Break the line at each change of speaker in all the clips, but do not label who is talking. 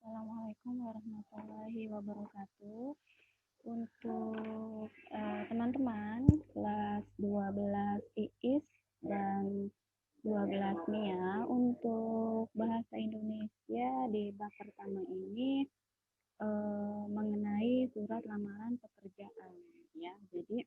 Assalamualaikum warahmatullahi wabarakatuh. Untuk teman-teman kelas 12 IIS dan 12 MIA, untuk bahasa Indonesia di bab pertama ini mengenai surat lamaran pekerjaan ya. Jadi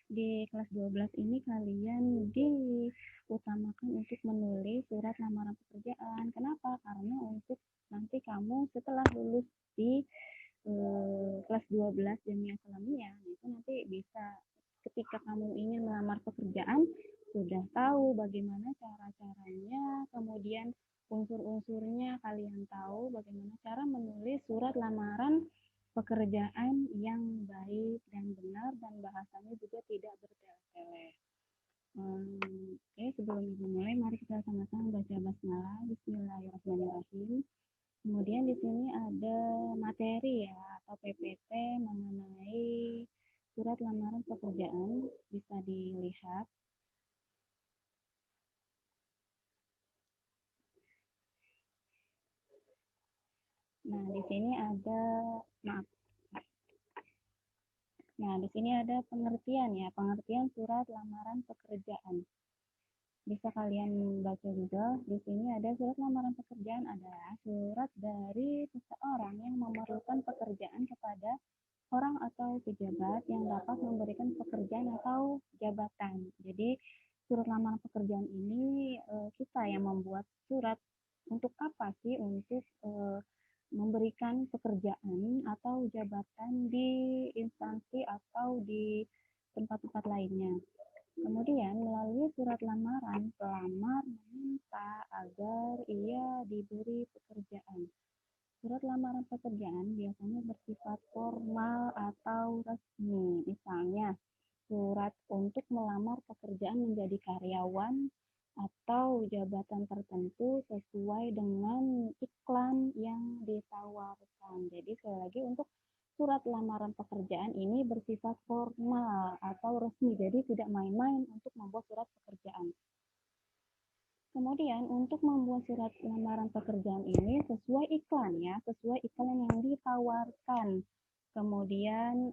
di kelas 12 ini kalian diutamakan untuk menulis surat lamaran pekerjaan. Kenapa? Karena untuk nanti kamu setelah lulus di kelas 12 Jamiah Islamiyah, itu nanti bisa ketika kamu ingin melamar pekerjaan sudah tahu bagaimana cara-caranya, kemudian unsur-unsurnya kalian tahu, bagaimana cara menulis surat lamaran pekerjaan yang baik dan benar dan bahasanya juga tidak bertele-tele. Oke, sebelum dimulai mari kita sama-sama baca basmalah. Bismillahirrahmanirrahim. Kemudian di sini ada materi ya atau PPT mengenai surat lamaran pekerjaan, bisa dilihat. Nah, di sini ada maaf. Nah, di sini ada pengertian ya, pengertian surat lamaran pekerjaan. Bisa kalian baca juga. Di sini ada surat lamaran pekerjaan adalah surat dari seseorang yang memerlukan pekerjaan kepada orang atau pejabat yang dapat memberikan pekerjaan atau jabatan. Jadi surat lamaran pekerjaan ini kita yang membuat surat. Untuk apa sih? Untuk memberikan pekerjaan atau jabatan di instansi atau di tempat-tempat lainnya. Kemudian melalui surat lamaran, pelamar meminta agar ia diberi pekerjaan. Surat lamaran pekerjaan biasanya bersifat formal atau resmi. Misalnya, surat untuk melamar pekerjaan menjadi karyawan atau jabatan tertentu sesuai dengan iklan yang ditawarkan. Jadi sekali lagi untuk surat lamaran pekerjaan ini bersifat formal atau resmi. Jadi tidak main-main untuk membuat surat pekerjaan. Kemudian untuk membuat surat lamaran pekerjaan ini sesuai iklan ya, sesuai iklan yang ditawarkan. Kemudian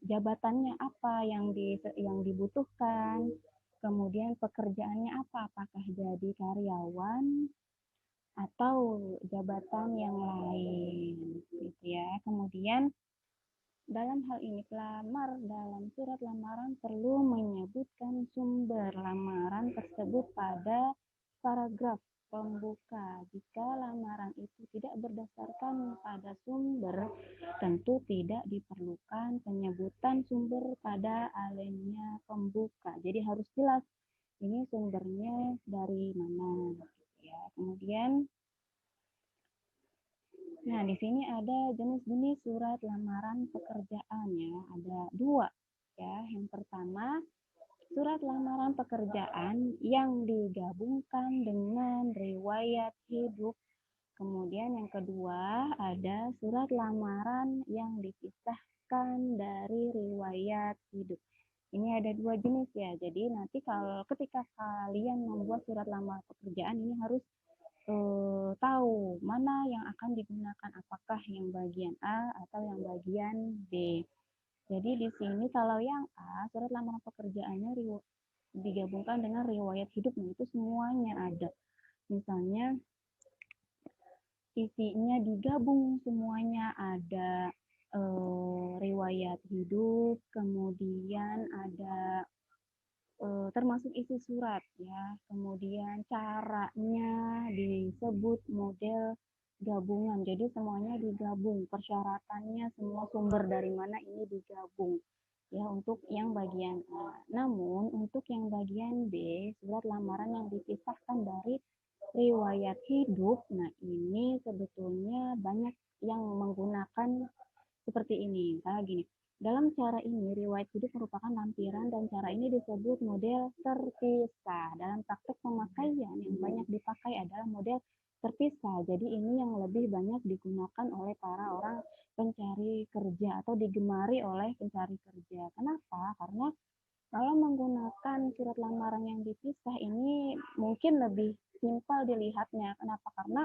jabatannya apa yang dibutuhkan, kemudian pekerjaannya apa, apakah jadi karyawan atau jabatan yang lain, gitu ya. Kemudian dalam hal ini pelamar dalam surat lamaran perlu menyebutkan sumber lamaran tersebut pada paragraf pembuka. Jika lamaran itu tidak berdasarkan pada sumber, tentu tidak diperlukan penyebutan sumber pada alinea pembuka. Jadi harus jelas ini sumbernya dari mana, ya. Kemudian nah, di sini ada jenis-jenis surat lamaran pekerjaan ya. Ada dua ya. Yang pertama, surat lamaran pekerjaan yang digabungkan dengan riwayat hidup. Kemudian yang kedua, ada surat lamaran yang dipisahkan dari riwayat hidup. Ini ada dua jenis ya. Jadi nanti kalau ketika kalian membuat surat lamaran pekerjaan ini harus tahu mana yang akan digunakan, apakah yang bagian A atau yang bagian B. Jadi di sini kalau yang A, surat lamaran pekerjaannya digabungkan dengan riwayat hidup, nah itu semuanya ada. Misalnya isinya digabung semuanya, ada riwayat hidup, kemudian ada termasuk isi surat ya, kemudian caranya disebut model gabungan, jadi semuanya digabung, persyaratannya semua sumber dari mana ini digabung ya untuk yang bagian A. Namun untuk yang bagian B, surat lamaran yang dipisahkan dari riwayat hidup, nah ini sebetulnya banyak yang menggunakan seperti ini. Misalnya gini, dalam cara ini, riwayat hidup merupakan lampiran dan cara ini disebut model terpisah. Dalam praktek pemakaian yang banyak dipakai adalah model terpisah. Jadi ini yang lebih banyak digunakan oleh para orang pencari kerja atau digemari oleh pencari kerja. Kenapa? Karena Kalau menggunakan surat lamaran yang dipisah ini mungkin lebih simpel dilihatnya. Kenapa? Karena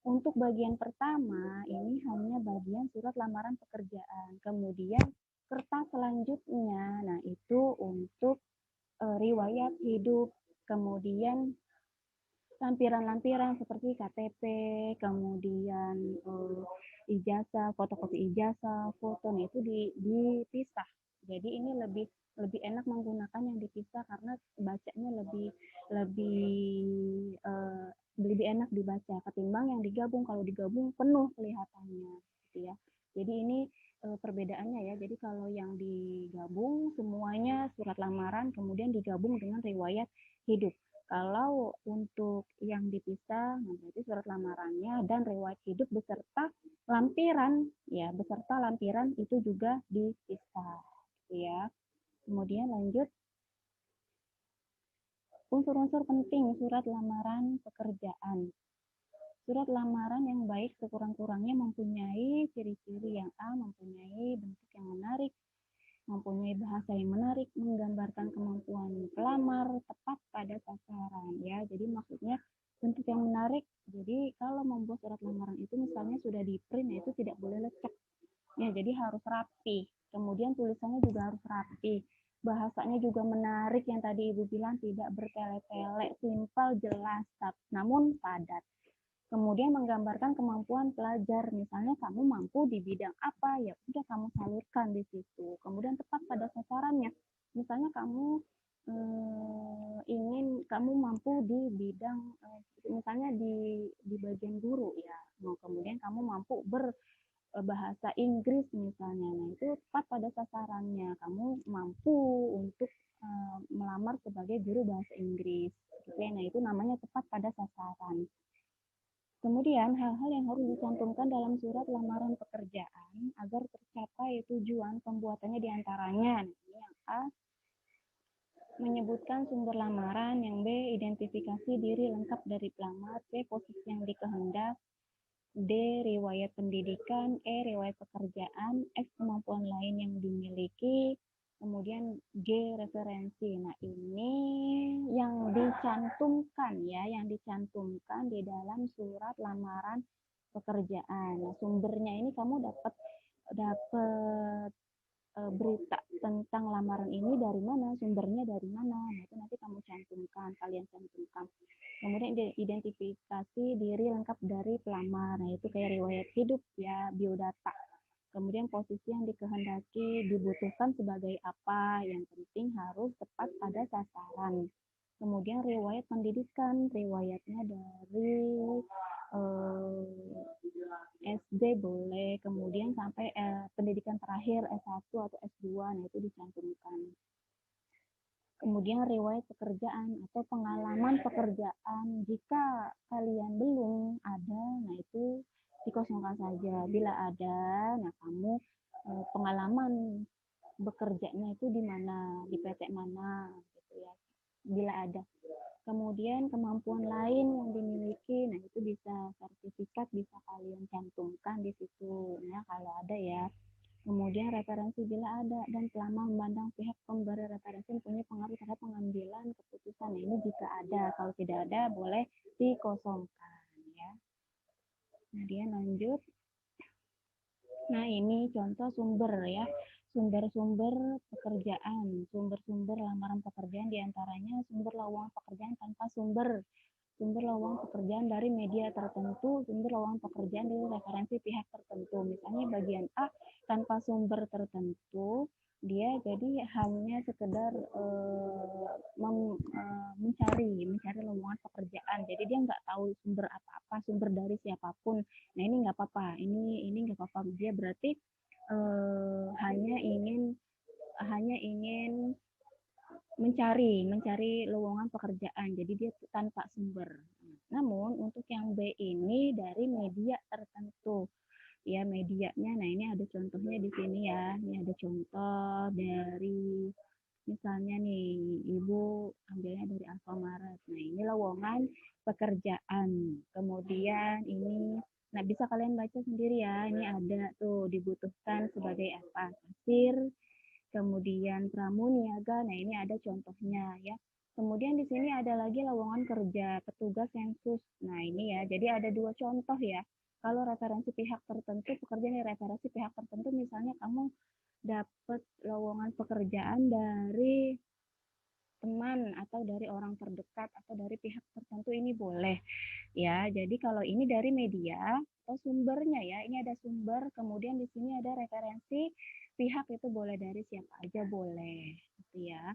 untuk bagian pertama ini hanya bagian surat lamaran pekerjaan. Kemudian kertas selanjutnya, nah itu untuk riwayat hidup, kemudian lampiran-lampiran seperti KTP, kemudian ijazah, fotokopi ijazah, foto, nah itu dipisah. Jadi ini lebih lebih enak menggunakan yang dipisah karena bacanya lebih lebih lebih enak dibaca ketimbang yang digabung. Kalau digabung penuh kelihatannya, gitu ya. Jadi ini perbedaannya ya. Jadi kalau yang digabung semuanya surat lamaran, kemudian digabung dengan riwayat hidup. Kalau untuk yang dipisah, nah berarti surat lamarannya dan riwayat hidup beserta lampiran, ya beserta lampiran itu juga dipisah, gitu ya. Kemudian lanjut unsur-unsur penting surat lamaran pekerjaan. Surat lamaran yang baik sekurang-kurangnya mempunyai ciri-ciri yang mempunyai bentuk yang menarik, mempunyai bahasa yang menarik, menggambarkan kemampuan pelamar tepat pada sasaran, ya. Jadi maksudnya bentuk yang menarik. Jadi kalau membuat surat lamaran itu misalnya sudah di print, itu tidak boleh lecek, ya. Jadi harus rapi. Kemudian tulisannya juga harus rapi. Bahasanya juga menarik, yang tadi Ibu bilang tidak bertele-tele, simpel, jelas, namun padat. Kemudian menggambarkan kemampuan pelajar, misalnya kamu mampu di bidang apa, ya udah kamu salurkan di situ. Kemudian tepat pada sasarannya, misalnya kamu ingin kamu mampu di bidang misalnya di bagian guru, ya. Nah, kemudian kamu mampu berbahasa Inggris misalnya, nah itu tepat pada sasarannya. Kamu mampu untuk melamar sebagai guru bahasa Inggris, gitu ya. Nah itu namanya tepat pada sasaran. Kemudian hal-hal yang harus dicantumkan dalam surat lamaran pekerjaan agar tercapai tujuan pembuatannya diantaranya, yang A, menyebutkan sumber lamaran, yang B, identifikasi diri lengkap dari pelamar, C, posisi yang dikehendak, D, riwayat pendidikan, E, riwayat pekerjaan, F, kemampuan lain yang dimiliki, kemudian G, referensi. Nah, ini yang dicantumkan, ya, yang dicantumkan di dalam surat lamaran pekerjaan. Nah, sumbernya ini kamu dapat dapat berita tentang lamaran ini dari mana, sumbernya dari mana. Nah, itu nanti kamu cantumkan, kalian cantumkan. Kemudian identifikasi diri lengkap dari pelamar. Nah, itu kayak riwayat hidup, ya, biodata. Kemudian posisi yang dikehendaki, dibutuhkan sebagai apa, yang penting harus tepat pada sasaran. Kemudian riwayat pendidikan, riwayatnya dari SD boleh, kemudian sampai pendidikan terakhir S1 atau S2, nah itu dicantumkan. Kemudian riwayat pekerjaan atau pengalaman pekerjaan, jika kalian belum ada, nah itu dikosongkan saja. Bila ada, nah kamu pengalaman bekerjanya itu di mana, di PT mana, gitu ya. Bila ada. Kemudian kemampuan lain yang dimiliki, nah itu bisa sertifikat, bisa kalian cantumkan di situ, ya kalau ada, ya. Kemudian referensi bila ada, dan selama memandang pihak pemberi referensi mempunyai pengaruh terhadap pengambilan keputusan. Nah, ini jika ada, kalau tidak ada boleh dikosongkan, ya. Kemudian lanjut. Nah, ini contoh sumber, ya. Sumber-sumber pekerjaan, sumber-sumber lamaran pekerjaan, diantaranya sumber lowongan pekerjaan tanpa sumber lowongan pekerjaan dari media tertentu, sumber lowongan pekerjaan dari referensi pihak tertentu. Misalnya bagian A tanpa sumber tertentu, dia jadi hanya sekedar mencari lowongan pekerjaan. Jadi dia nggak tahu sumber apa-apa, sumber dari siapapun. Nah ini nggak apa-apa, ini nggak apa-apa. Dia berarti hanya ingin mencari lowongan pekerjaan. Jadi dia tanpa sumber. Namun untuk yang B ini dari media tertentu, ya medianya. Nah ini ada contohnya di sini, ya. Ini ada contoh dari misalnya nih, Ibu ambilnya dari Alfamart. Nah ini lowongan pekerjaan. Kemudian ini, nah bisa kalian baca sendiri, ya. Ini ada tuh dibutuhkan sebagai apa? Kasir, kemudian pramuniaga. Nah, ini ada contohnya ya. Kemudian di sini ada lagi lowongan kerja petugas sensus. Nah, ini ya. Jadi ada dua contoh ya. Kalau referensi pihak tertentu, pekerjaan dari referensi pihak tertentu, misalnya kamu dapat lowongan pekerjaan dari teman atau dari orang terdekat atau dari pihak tertentu, ini boleh ya. Jadi kalau ini dari media atau sumbernya ya, ini ada sumber, kemudian di sini ada referensi pihak, itu boleh dari siapa aja boleh gitu ya.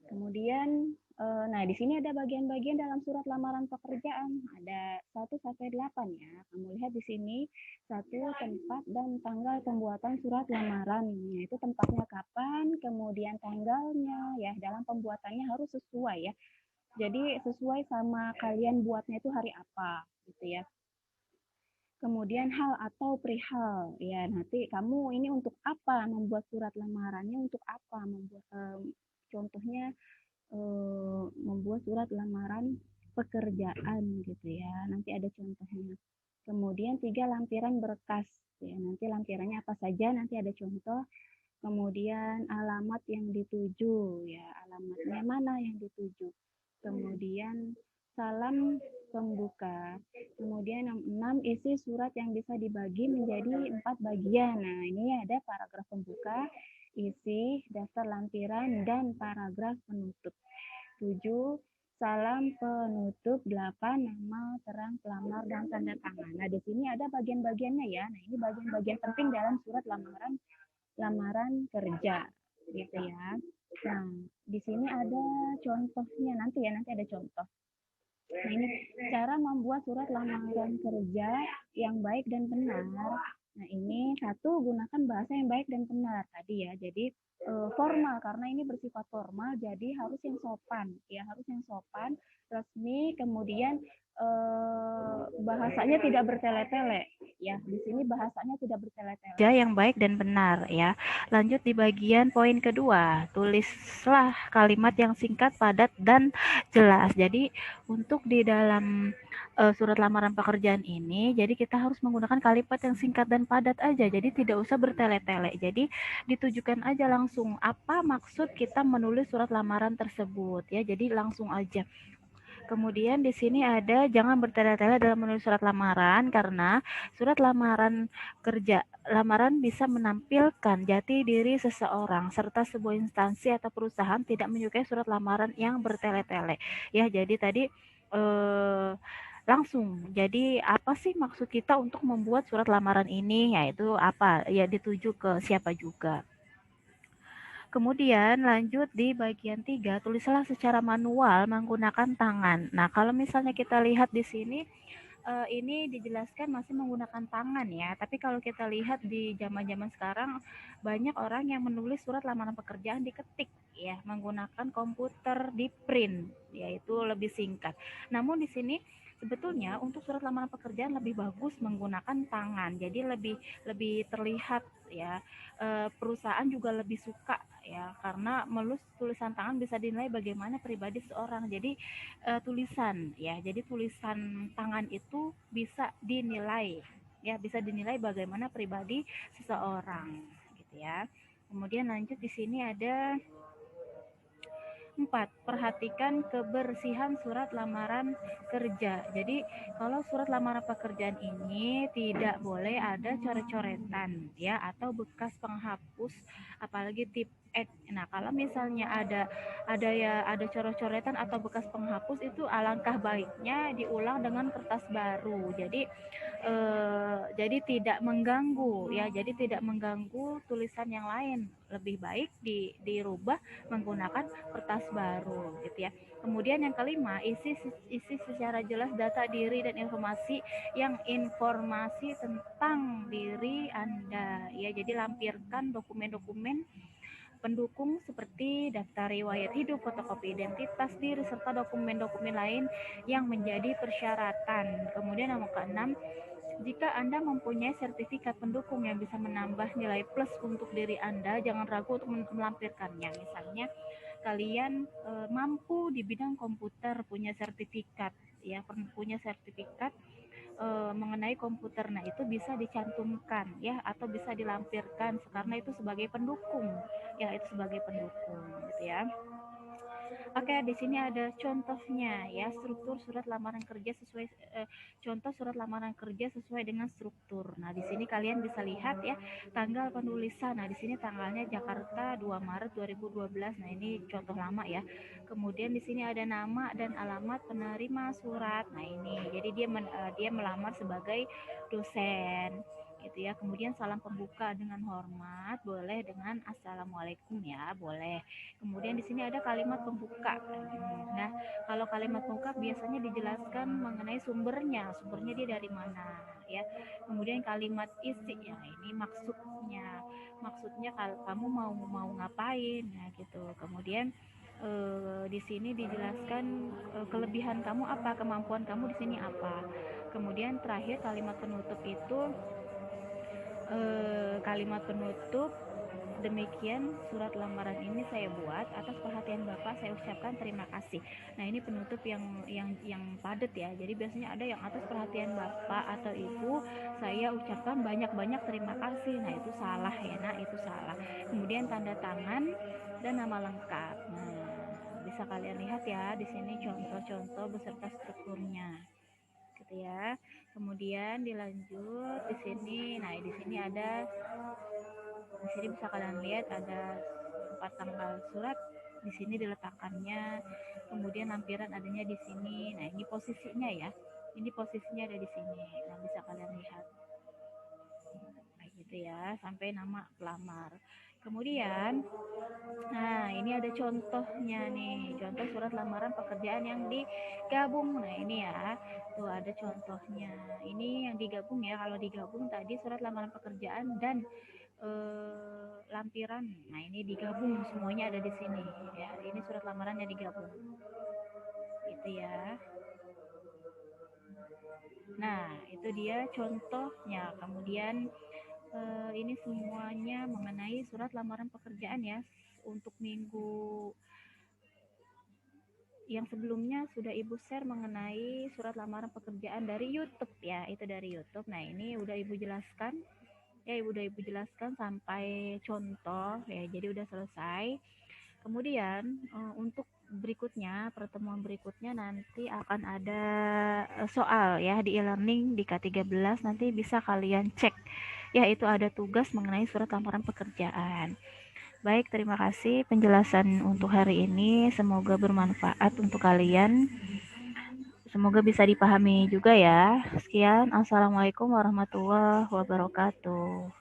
Kemudian nah di sini ada bagian-bagian dalam surat lamaran pekerjaan, ada 1 sampai 8 ya. Kamu lihat di sini, 1, tempat dan tanggal pembuatan surat lamaran. Itu tempatnya kapan, kemudian tanggalnya ya. Dalam pembuatannya harus sesuai ya. Jadi sesuai sama kalian buatnya itu hari apa gitu ya. Kemudian hal atau perihal ya, nanti kamu ini untuk apa membuat surat lamarannya, untuk apa membuat contohnya membuat surat lamaran pekerjaan gitu ya. Nanti ada contohnya. Kemudian 3, lampiran berkas ya. Nanti lampirannya apa saja, nanti ada contoh. Kemudian alamat yang dituju ya, alamatnya mana yang dituju. Kemudian salam pembuka. Kemudian yang 6, isi surat yang bisa dibagi menjadi 4 bagian. Nah, ini ada paragraf pembuka, isi, daftar lampiran, dan paragraf penutup. 7, salam penutup. 8, nama, terang pelamar, dan tanda tangan. Nah, di sini ada bagian-bagiannya ya. Nah, ini bagian-bagian penting dalam surat lamaran kerja gitu ya. Nah, di sini ada contohnya nanti ya, nanti ada contoh. Nah, ini cara membuat surat lamaran kerja yang baik dan benar. Nah, ini 1, gunakan bahasa yang baik dan benar tadi ya. Jadi formal, karena ini bersifat formal, jadi harus yang sopan ya, harus yang sopan, resmi. Kemudian bahasanya tidak bertele-tele ya. Di sini bahasanya tidak bertele-tele. Yang baik dan benar ya. Lanjut di bagian poin kedua, tulislah kalimat yang singkat, padat, dan jelas. Jadi untuk di dalam surat lamaran pekerjaan ini, jadi kita harus menggunakan kalimat yang singkat dan padat aja. Jadi tidak usah bertele-tele. Jadi ditujukan aja langsung apa maksud kita menulis surat lamaran tersebut ya. Jadi langsung aja. Kemudian di sini ada jangan bertele-tele dalam menulis surat lamaran, karena surat lamaran bisa menampilkan jati diri seseorang, serta sebuah instansi atau perusahaan tidak menyukai surat lamaran yang bertele-tele. Ya, jadi tadi langsung. Jadi apa sih maksud kita untuk membuat surat lamaran ini? Yaitu apa? Ya dituju ke siapa juga. Kemudian lanjut di bagian 3, tulislah secara manual menggunakan tangan. Nah, kalau misalnya kita lihat di sini, ini dijelaskan masih menggunakan tangan ya. Tapi kalau kita lihat di zaman-zaman sekarang, banyak orang yang menulis surat lamaran pekerjaan diketik ya, menggunakan komputer di print, yaitu lebih singkat. Namun di sini sebetulnya untuk surat lamaran pekerjaan lebih bagus menggunakan tangan. Jadi lebih terlihat ya. Perusahaan juga lebih suka ya, karena melus tulisan tangan bisa dinilai bagaimana pribadi seorang. Jadi tulisan ya, jadi tulisan tangan itu bisa dinilai ya, bisa dinilai bagaimana pribadi seseorang gitu ya. Kemudian lanjut di sini ada 4, perhatikan kebersihan surat lamaran kerja. Jadi kalau surat lamaran pekerjaan ini tidak boleh ada coret-coretan ya, atau bekas penghapus, apalagi tip X. Nah, kalau misalnya ada coret-coretan atau bekas penghapus, itu alangkah baiknya diulang dengan kertas baru. Jadi tidak mengganggu ya, jadi tidak mengganggu tulisan yang lain. Lebih baik dirubah menggunakan kertas baru gitu ya. Kemudian yang kelima, isi secara jelas data diri dan informasi tentang diri Anda ya. Jadi lampirkan dokumen-dokumen pendukung seperti daftar riwayat hidup, fotokopi identitas diri, serta dokumen-dokumen lain yang menjadi persyaratan. Kemudian nomor keenam, jika Anda mempunyai sertifikat pendukung yang bisa menambah nilai plus untuk diri Anda, jangan ragu untuk melampirkannya. Misalnya kalian mampu di bidang komputer, punya sertifikat ya, punya sertifikat mengenai komputer. Nah, itu bisa dicantumkan ya atau bisa dilampirkan karena itu sebagai pendukung. Ya, itu sebagai pendukung gitu ya. Oke, di sini ada contohnya ya, struktur surat lamaran kerja sesuai contoh surat lamaran kerja sesuai dengan struktur. Nah, di sini kalian bisa lihat ya tanggal penulisan. Nah, di sini tanggalnya Jakarta 2 Maret 2012. Nah, ini contoh lama ya. Kemudian di sini ada nama dan alamat penerima surat. Nah, ini jadi dia melamar sebagai dosen gitu ya. Kemudian salam pembuka dengan hormat, boleh dengan assalamualaikum ya, boleh. Kemudian di sini ada kalimat pembuka. Nah, kalau kalimat pembuka biasanya dijelaskan mengenai sumbernya dia dari mana, ya. Kemudian kalimat isi, ya ini maksudnya kalau kamu mau ngapain, ya gitu. Kemudian di sini dijelaskan kelebihan kamu apa, kemampuan kamu di sini apa. Kemudian terakhir kalimat penutup itu kalimat penutup, demikian surat lamaran ini saya buat, atas perhatian Bapak saya ucapkan terima kasih. Nah, ini penutup yang padat ya. Jadi biasanya ada yang atas perhatian Bapak atau Ibu saya ucapkan banyak-banyak terima kasih. Nah, itu salah ya. Nah, itu salah. Kemudian tanda tangan dan nama lengkap. Nah, bisa kalian lihat ya di sini contoh-contoh beserta strukturnya. Gitu ya. Kemudian dilanjut di sini. Nah, di sini bisa kalian lihat ada 4 tanggal surat di sini diletakkannya. Kemudian lampiran adanya di sini. Nah, ini posisinya ya. Ini posisinya ada di sini. Nah, bisa kalian lihat. Kayak gitu ya, sampai nama pelamar. Kemudian nah, ini ada contohnya nih, contoh surat lamaran pekerjaan yang digabung. Nah, ini ya, tuh ada contohnya. Ini yang digabung ya, kalau digabung tadi surat lamaran pekerjaan dan lampiran. Nah, ini digabung, semuanya ada di sini. Ya, ini surat lamarannya digabung. Gitu ya. Nah, itu dia contohnya. Kemudian ini semuanya mengenai surat lamaran pekerjaan ya. Untuk minggu yang sebelumnya sudah Ibu share mengenai surat lamaran pekerjaan dari YouTube ya, itu dari YouTube. Nah, ini udah Ibu jelaskan ya, udah Ibu jelaskan sampai contoh ya, jadi udah selesai. Kemudian untuk berikutnya, pertemuan berikutnya nanti akan ada soal ya di e-learning di K13, nanti bisa kalian cek ya, itu ada tugas mengenai surat lamaran pekerjaan. Baik, terima kasih penjelasan untuk hari ini. Semoga bermanfaat untuk kalian. Semoga bisa dipahami juga ya. Sekian, Assalamualaikum warahmatullahi wabarakatuh.